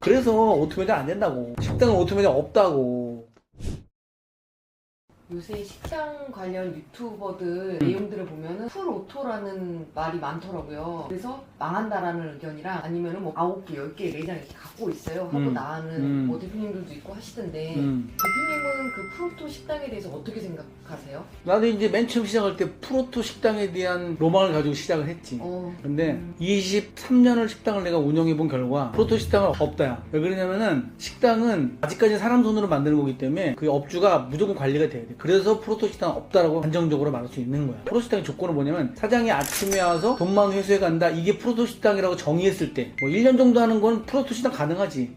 그래서 오토매장 안 된다고. 식당은 오토매장 없다고. 요새 식당 관련 유튜버들 내용들을 보면은 풀 오토라는 말이 많더라고요. 그래서 망한다라는 의견이랑 아니면은 뭐 9개, 10개 매장 이렇게 갖고 있어요 하고 나가는 뭐 대표님들도 있고 하시던데 대표님은 그 풀 오토 식당에 대해서 어떻게 생각하세요? 나도 이제 맨 처음 시작할 때 프로토 식당에 대한 로망을 가지고 시작을 했지. 근데 23년을 식당을 내가 운영해 본 결과 프로토 식당은 없다야. 왜 그러냐면은 식당은 아직까지 사람 손으로 만드는 거기 때문에 그 업주가 무조건 관리가 돼야 돼. 그래서 프로토 식당은 없다라고 안정적으로 말할 수 있는 거야. 프로토 식당의 조건은 뭐냐면 사장이 아침에 와서 돈만 회수해 간다. 이게 프로토 식당이라고 정의했을 때 뭐 1년 정도 하는 건 프로토 식당 가능하지.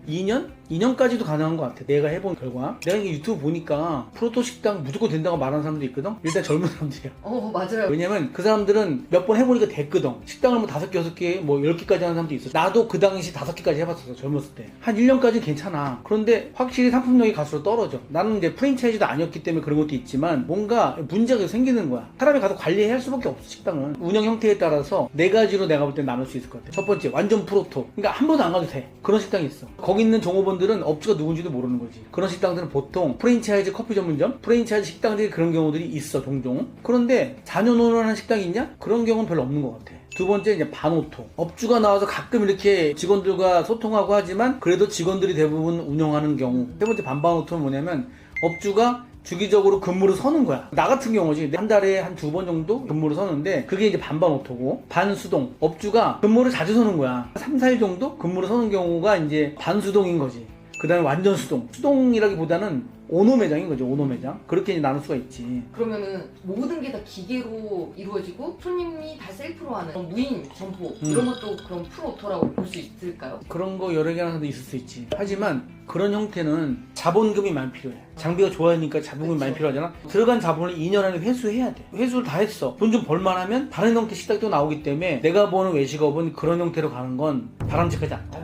2년까지도 가능한 것 같아. 내가 해본 결과. 내가 이게 유튜브 보니까 프로토 식당 무조건 된다고 말하는 사람도 있거든. 일단 젊은 사람들이야. 맞아요. 왜냐면 그 사람들은 몇 번 해보니까 됐거든. 식당을 뭐 5개, 6개, 뭐 10개까지 하는 사람도 있어. 나도 그 당시 5개까지 해봤었어. 젊었을 때. 한 1년까지는 괜찮아. 그런데 확실히 상품력이 갈수록 떨어져. 나는 이제 프랜차이즈도 아니었기 때문에 그런 것도 있지만 뭔가 문제가 생기는 거야. 사람이 가서 관리해야 할 수밖에 없어. 식당은. 운영 형태에 따라서 4가지로 내가 볼 때 나눌 수 있을 것 같아. 첫 번째, 완전 프로토. 그러니까 한 번도 안 가도 돼. 그런 식당이 있어. 거기 있는 종업원들은 업주가 누군지도 모르는 거지. 그런 식당들은 보통 프랜차이즈 커피 전문점, 프랜차이즈 식당들이 그런 경우들이 있어, 종종. 그런데 4년 5년 하는 식당이 있냐? 그런 경우는 별로 없는 것 같아. 두 번째, 이제 반오토. 업주가 나와서 가끔 이렇게 직원들과 소통하고 하지만 그래도 직원들이 대부분 운영하는 경우. 세 번째 반반오토는 뭐냐면 업주가 주기적으로 근무를 서는 거야. 나 같은 경우지. 한 달에 한 2번 정도 근무를 서는데 그게 이제 반반 오토고, 반수동. 업주가 근무를 자주 서는 거야. 3, 4일 정도 근무를 서는 경우가 이제 반수동인 거지. 그 다음에 완전 수동. 수동이라기보다는 오노 매장인 거죠. 오노 매장. 그렇게 이제 나눌 수가 있지. 그러면은 모든 게 다 기계로 이루어지고 손님이 다 셀프로 하는 그런 무인 점포 이런 것도 그럼 풀 오토라고 볼 수 있을까요? 그런 거 여러 개 하는 사람도 있을 수 있지. 하지만 그런 형태는 자본금이 많이 필요해. 장비가 좋아하니까 자본금이 많이 필요하잖아. 들어간 자본을 2년 안에 회수해야 돼. 회수를 다 했어. 돈 좀 벌만하면 다른 형태 식당이 또 나오기 때문에 내가 보는 외식업은 그런 형태로 가는 건 바람직하지 않다.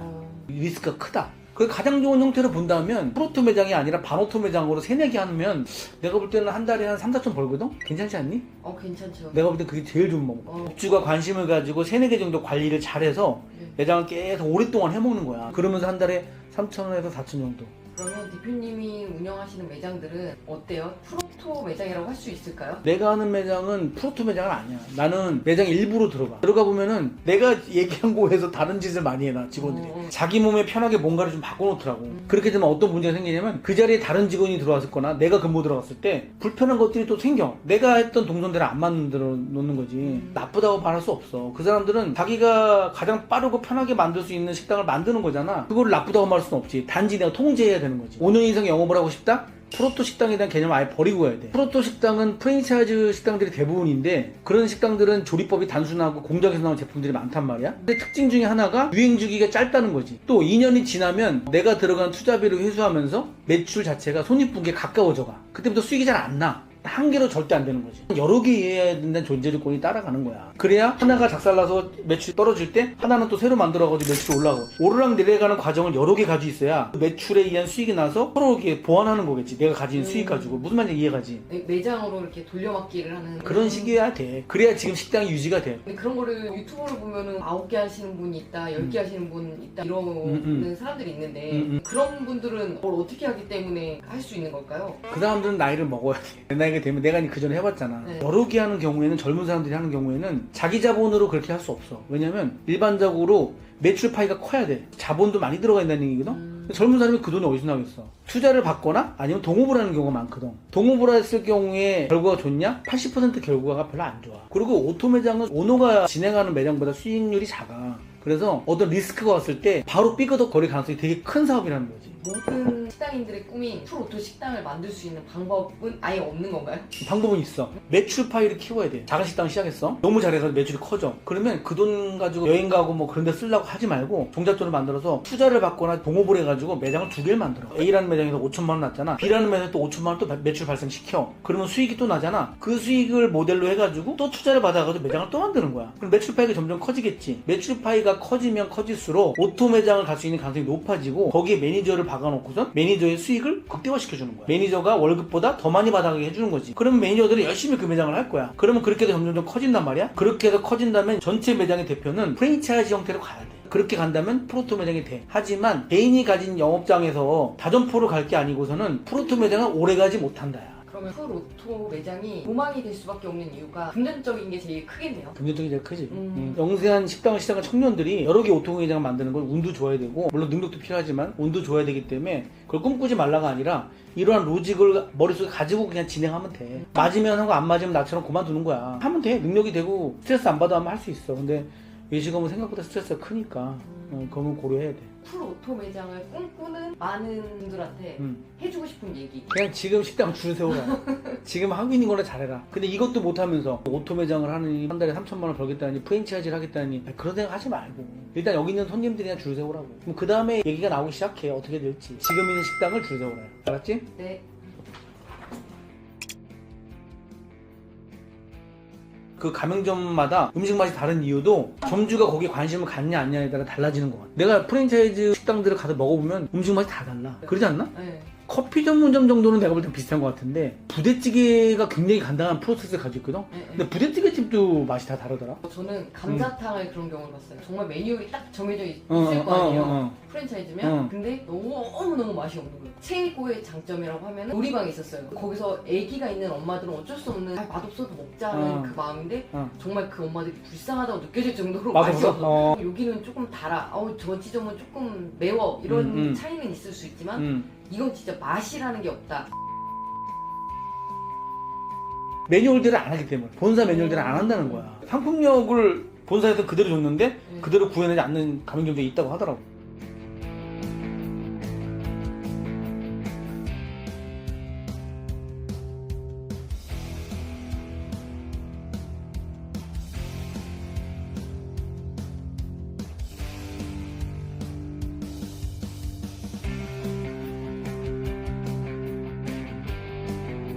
리스크가 크다. 그 가장 좋은 형태로 본다면 프로토 매장이 아니라 반오토 매장으로 3, 4개 하면 내가 볼 때는 한 달에 한 3, 4천 벌거든? 괜찮지 않니? 괜찮죠. 내가 볼 때 그게 제일 좋은 방법. 업주가 관심을 가지고 3, 4개 정도 관리를 잘해서 매장을 계속 오랫동안 해먹는 거야. 그러면서 한 달에 3,000원에서 4,000원 정도. 그러면 대표님이 운영하시는 매장들은 어때요? 프로토 매장이라고 할 수 있을까요? 내가 하는 매장은 프로토 매장은 아니야. 나는 매장 일부로 들어가. 들어가 보면은 내가 얘기한 곳에서 다른 짓을 많이 해, 나 직원들이. 자기 몸에 편하게 뭔가를 좀 바꿔놓더라고. 그렇게 되면 어떤 문제가 생기냐면 그 자리에 다른 직원이 들어왔을 거나 내가 근무 들어갔을 때 불편한 것들이 또 생겨. 내가 했던 동선대로 안 만들어 놓는 거지. 나쁘다고 말할 수 없어. 그 사람들은 자기가 가장 빠르고 편하게 만들 수 있는 식당을 만드는 거잖아. 그걸 나쁘다고 말할 수는 없지. 단지 내가 통제해야 되는 거지. 5년 이상 영업을 하고 싶다? 프로토 식당에 대한 개념을 아예 버리고 가야 돼. 프로토 식당은 프랜차이즈 식당들이 대부분인데 그런 식당들은 조리법이 단순하고 공장에서 나온 제품들이 많단 말이야. 근데 특징 중에 하나가 유행 주기가 짧다는 거지. 또 2년이 지나면 내가 들어간 투자비를 회수하면서 매출 자체가 손익분기에 가까워져 가. 그때부터 수익이 잘 안 나. 한 개로 절대 안 되는 거지. 여러 개 해야 된다는 존재 조건이 따라가는 거야. 그래야 하나가 작살나서 매출이 떨어질 때 하나는 또 새로 만들어가지고 매출이 올라가고, 오르락 내려가는 과정을 여러 개 가지고 있어야 매출에 의한 수익이 나서 서로 이렇게 보완하는 거겠지. 내가 가진 수익 가지고. 무슨 말인지 이해가지? 매장으로 이렇게 돌려막기를 하는 그런 식이어야 돼. 그래야 지금 식당이 유지가 돼. 근데 그런 거를 유튜브를 보면은 9개 하시는 분이 있다, 10개 하시는 분 있다 이러는 사람들이 있는데 그런 분들은 뭘 어떻게 하기 때문에 할 수 있는 걸까요? 그 사람들은 나이를 먹어야 돼. 내 나이가 되면 내가 그 전에 해봤잖아. 여러 개 하는 경우에는, 젊은 사람들이 하는 경우에는 자기 자본으로 그렇게 할 수 없어. 왜냐면 일반적으로 매출 파이가 커야 돼. 자본도 많이 들어가 있다는 얘기거든. 젊은 사람이 그 돈이 어디서 나겠어? 투자를 받거나 아니면 동업을 하는 경우가 많거든. 동업을 했을 경우에 결과가 좋냐? 80% 결과가 별로 안 좋아. 그리고 오토 매장은 오너가 진행하는 매장보다 수익률이 작아. 그래서 어떤 리스크가 왔을 때 바로 삐거덕거릴 가능성이 되게 큰 사업이라는 거지. 모든 식당인들의 꿈인 풀 오토 식당을 만들 수 있는 방법은 아예 없는 건가요? 방법은 있어. 매출 파이를 키워야 돼. 작은 식당 시작했어. 너무 잘해서 매출이 커져. 그러면 그 돈 가지고 여행 가고 뭐 그런 데 쓰려고 하지 말고 종잣돈을 만들어서 투자를 받거나 동업을 해가지고 매장을 2개를 만들어. A라는 매장에서 5천만 원 났잖아. B라는 매장에서 또 5천만 원 또 매출 발생시켜. 그러면 수익이 또 나잖아. 그 수익을 모델로 해가지고 또 투자를 받아가지고 매장을 또 만드는 거야. 그럼 매출 파이가 점점 커지겠지. 매출 파이가 커지면 커질수록 오토 매장을 갈 수 있는 가능성이 높아지고 거기에 매니저를 박아놓고선 매니저의 수익을 극대화시켜주는 거야. 매니저가 월급보다 더 많이 받아가게 해주는 거지. 그러면 매니저들이 열심히 그 매장을 할 거야. 그러면 그렇게 해서 점점 커진단 말이야. 그렇게 해서 커진다면 전체 매장의 대표는 프랜차이즈 형태로 가야 돼. 그렇게 간다면 프로토 매장이 돼. 하지만 개인이 가진 영업장에서 다점포를 갈 게 아니고서는 프로토 매장은 오래 가지 못한다. 그러면 풀오토 매장이 도망이 될 수밖에 없는 이유가 금전적인 게 제일 크겠네요. 금전적이 제일 크지. 영세한 식당을 시작한 청년들이 여러 개 오토매장을 만드는 건 운도 줘야 되고, 물론 능력도 필요하지만 운도 줘야 되기 때문에 그걸 꿈꾸지 말라가 아니라 이러한 로직을 머릿속에 가지고 그냥 진행하면 돼. 맞으면 하고 안 맞으면 나처럼 그만두는 거야. 하면 돼. 능력이 되고 스트레스 안 받아 하면 할 수 있어. 근데 외식업은 생각보다 스트레스가 크니까 그건 고려해야 돼. 풀오토 매장을 꿈꾸는 많은 분들한테 해주고 싶은 얘기. 그냥 지금 식당 줄 세워라. 지금 하고 있는 거나 잘해라. 근데 이것도 못하면서 오토 매장을 하느니 한 달에 3천만 원 벌겠다니 프랜차이즈를 하겠다니 그런 생각 하지 말고 일단 여기 있는 손님들이나 줄 세우라고. 그럼 그 다음에 얘기가 나오기 시작해. 어떻게 될지. 지금 있는 식당을 줄 세워라. 알았지? 네. 그 가맹점마다 음식 맛이 다른 이유도 점주가 거기에 관심을 갖냐 안 갖냐에 따라 달라지는 것 같아. 내가 프랜차이즈 식당들을 가서 먹어보면 음식 맛이 다 달라. 그러지 않나? 네. 커피 전문점 정도는 내가 볼 땐 비슷한 것 같은데 부대찌개가 굉장히 간단한 프로세스를 가지고 있거든? 네. 근데 부대찌개 집도 맛이 다 다르더라. 저는 감자탕을 그런 경우를 봤어요. 정말 메뉴율이 딱 정해져 있을 거 아니에요. 프랜차이즈면. 근데 너무너무 맛이 없는 거예요. 최고의 장점이라고 하면 놀이방이 있었어요. 거기서 아기가 있는 엄마들은 어쩔 수 없는 맛없어도 먹자는 그 마음인데 정말 그 엄마들이 불쌍하다고 느껴질 정도로 맛이 없어. 여기는 조금 달아. 저 지점은 조금 매워. 이런 차이는 있을 수 있지만 이건 진짜 맛이라는 게 없다. 매뉴얼들을 안 하기 때문에 본사 매뉴얼들을 안 한다는 거야. 상품력을 본사에서 그대로 줬는데 그대로 구현하지 않는 가맹점들이 있다고 하더라고.